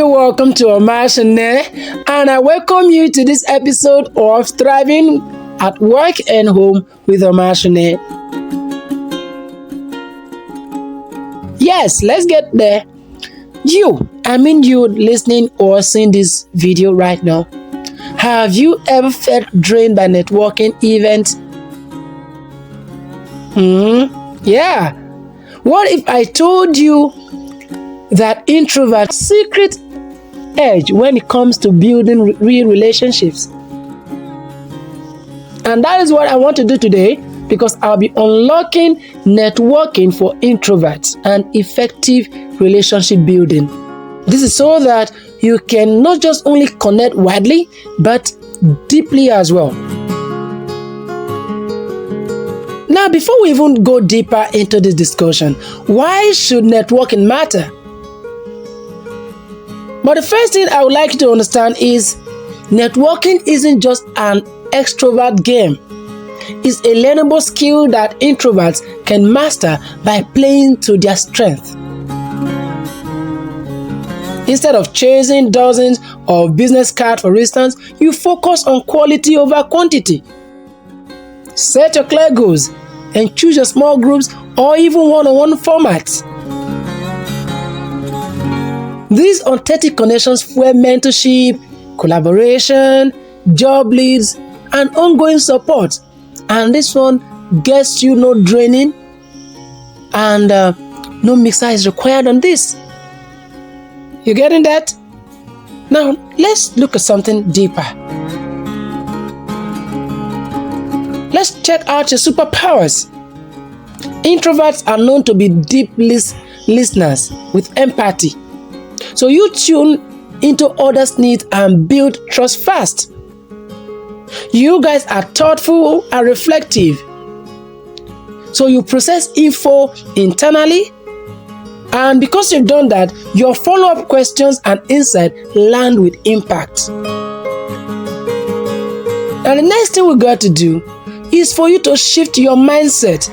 welcome to Omashane, and I welcome you to this episode of Thriving at Work and Home with Omashane. Yes, let's get there. You listening or seeing this video right now. Have you ever felt drained by networking events? Yeah. What if I told you that introverts' secret edge when it comes to building real relationships? And that is what I want to do today, because I'll be unlocking networking for introverts and effective relationship building. This is so that you can not just only connect widely, but deeply as well. Now, before we even go deeper into this discussion, why should networking matter? But the first thing I would like you to understand is networking isn't just an extrovert game. It's a learnable skill that introverts can master by playing to their strength. Instead of chasing dozens of business cards, for instance, you focus on quality over quantity. Set your clear goals and choose your small groups or even one-on-one formats. These authentic connections fuel mentorship, collaboration, job leads, and ongoing support. And this one gets you no draining, and no mixer is required on this. You getting that? Now, let's look at something deeper. Let's check out your superpowers. Introverts are known to be deep listeners with empathy. So you tune into others' needs and build trust fast. You guys are thoughtful and reflective. So you process info internally, and because you've done that, your follow-up questions and insight land with impact. And the next thing we got to do is for you to shift your mindset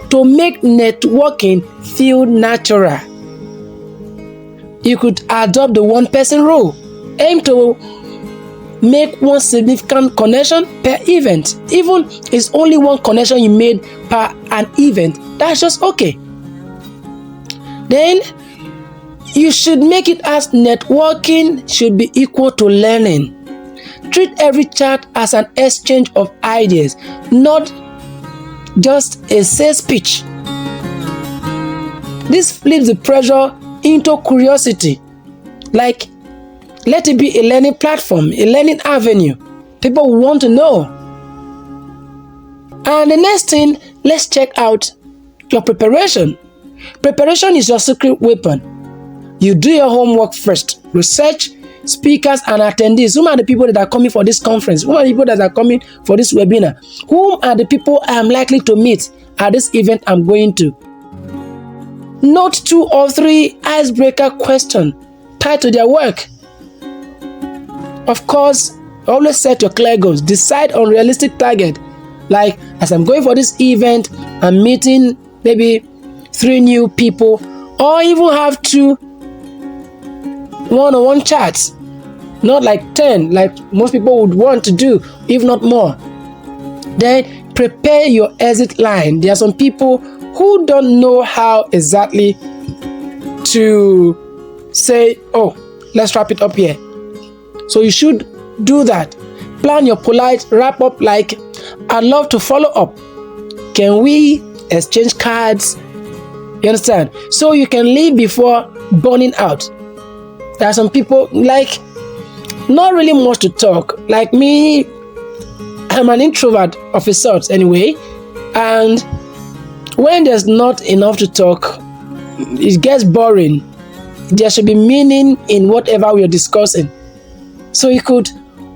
to make networking feel natural. You could adopt the one-person rule. Aim to make one significant connection per event. Even if it's only one connection you made per an event, that's just okay. Then you should make it as networking should be equal to learning. Treat every chat as an exchange of ideas, not just a sales pitch. This flips the pressure into curiosity. Like, let it be a learning platform, a learning avenue. People want to know. And the next thing, let's check out your preparation. Preparation is your secret weapon. You do your homework first. Research speakers and attendees. Who are the people that are coming for this conference? Who are the people that are coming for this webinar? Who are the people I am likely to meet at this event I'm going to? Note 2 or 3 icebreaker questions tied to their work. Of course, always set your clear goals. Decide on realistic target. Like, as I'm going for this event, I'm meeting maybe 3 new people, or even have 2 one-on-one chats. Not like 10, like most people would want to do, if not more. Then prepare your exit line. There are some people who don't know how exactly to say, oh, let's wrap it up here. So you should do that. Plan your polite wrap up, like, I'd love to follow up. Can we exchange cards? You understand? So you can leave before burning out. There are some people, like, not really much to talk. Like me, I'm an introvert of a sort anyway. And when there's not enough to talk, it gets boring. There should be meaning in whatever we are discussing. So you could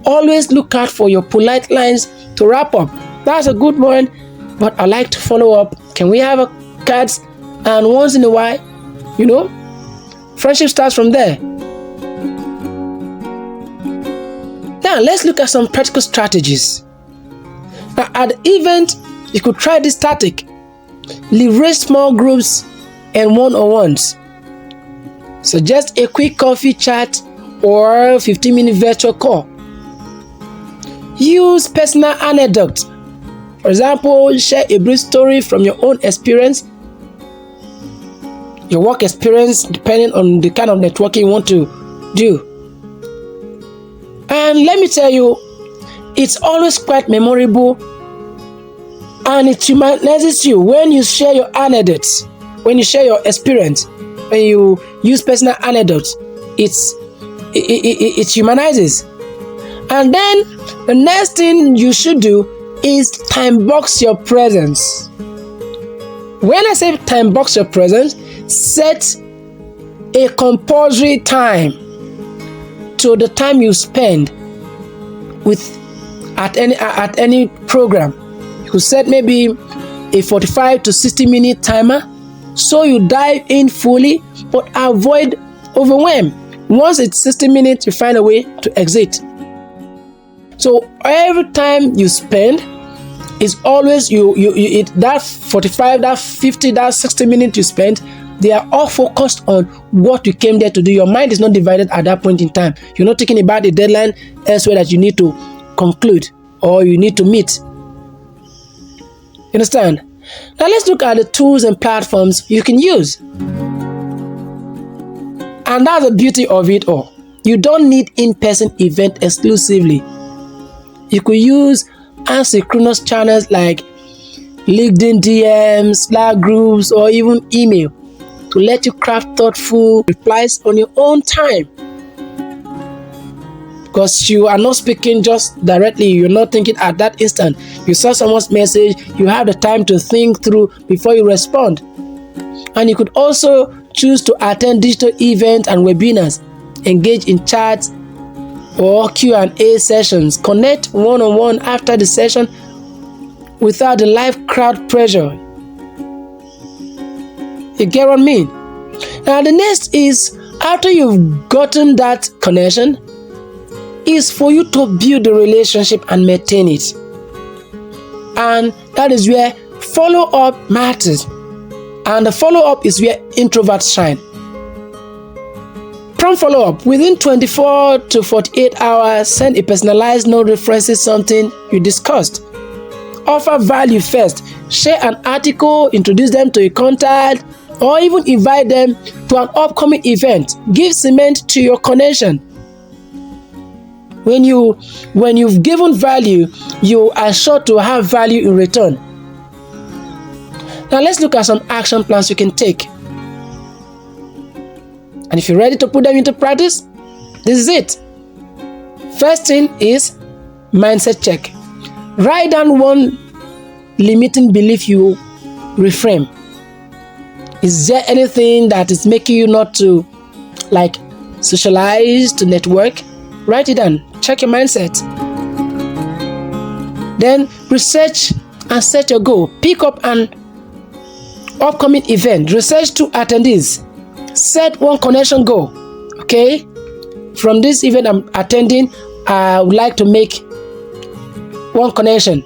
always look out for your polite lines to wrap up. That's a good one, but I like to follow up. Can we have a cards? And once in a while, friendship starts from there. Now, let's look at some practical strategies. Now, at the event, you could try this tactic. Leverage small groups and one-on-ones. Suggest a quick coffee chat or 15-minute virtual call. Use personal anecdotes. For example, share a brief story from your own experience, your work experience, depending on the kind of networking you want to do. And let me tell you, it's always quite memorable and it humanizes you when you share your anecdotes, when you share your experience, when you use personal anecdotes. It humanizes. And then the next thing you should do is time box your presence. When I say time box your presence, set a compulsory time to the time you spend at any program. You could set maybe a 45 to 60-minute timer so you dive in fully, but avoid overwhelm. Once it's 60 minutes, you find a way to exit. So every time you spend is always that 45, that 50, that 60 minutes you spend, they are all focused on what you came there to do. Your mind is not divided at that point in time. You're not thinking about the deadline elsewhere that you need to conclude or you need to meet. You understand? Now let's look at the tools and platforms you can use. And that's the beauty of it all. You don't need in-person event exclusively. You could use asynchronous channels like LinkedIn DMs, Slack groups, or even email to let you craft thoughtful replies on your own time. Because you are not speaking just directly, you're not thinking at that instant. You saw someone's message, you have the time to think through before you respond. And you could also choose to attend digital events and webinars, engage in chats or Q&A sessions, connect one-on-one after the session without the live crowd pressure. You get what I mean? Now the next is, after you've gotten that connection, is for you to build the relationship and maintain it. And that is where follow-up matters. And the follow-up is where introverts shine. Prompt follow-up. Within 24 to 48 hours, send a personalized note referencing something you discussed. Offer value first. Share an article, introduce them to a contact, or even invite them to an upcoming event. Give cement to your connection. When you've given value, you are sure to have value in return. Now let's look at some action plans you can take. And if you're ready to put them into practice, this is it. First thing is mindset check. Write down one limiting belief you reframe. Is there anything that is making you not to socialize, to network? Write it down. Check your mindset. Then research and set your goal. Pick up an upcoming event. Research 2 attendees. Set one connection goal. Okay? From this event I'm attending, I would like to make one connection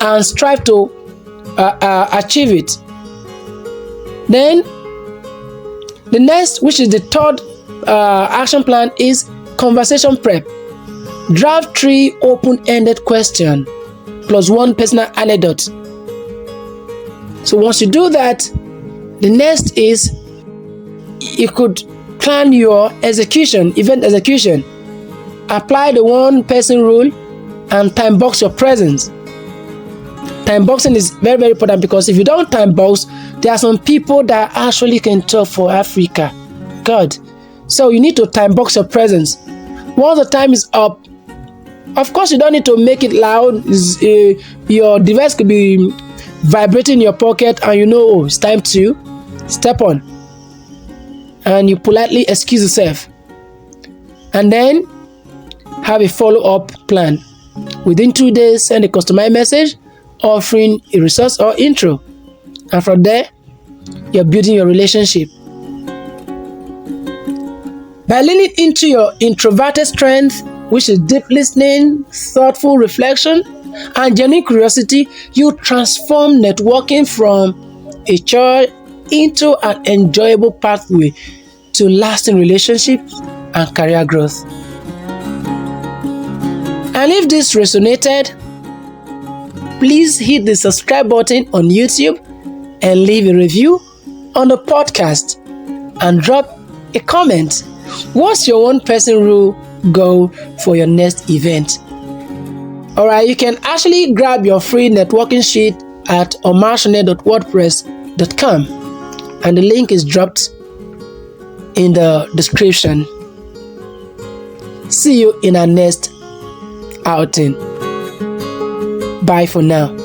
and strive to achieve it. Then the next, which is the third action plan, is conversation prep. Draft 3 open-ended questions plus 1 personal anecdote. So once you do that, the next is you could plan your event execution. Apply the 1-person rule and time box your presence. Time boxing is very, very important, because if you don't time box, there are some people that actually can talk for Africa. God. So you need to time box your presence. Once the time is up, of course you don't need to make it loud. Your device could be vibrating in your pocket and it's time to step on. And you politely excuse yourself. And then have a follow-up plan. Within 2 days, send a customized message offering a resource or intro. And from there, you're building your relationship. By leaning into your introverted strength, which is deep listening, thoughtful reflection, and genuine curiosity, you transform networking from a chore into an enjoyable pathway to lasting relationships and career growth. And if this resonated, please hit the subscribe button on YouTube and leave a review on the podcast and drop a comment. What's your one person rule goal for your next event? Alright, you can actually grab your free networking sheet at omarshane.wordpress.com and the link is dropped in the description. See you in our next outing. Bye for now.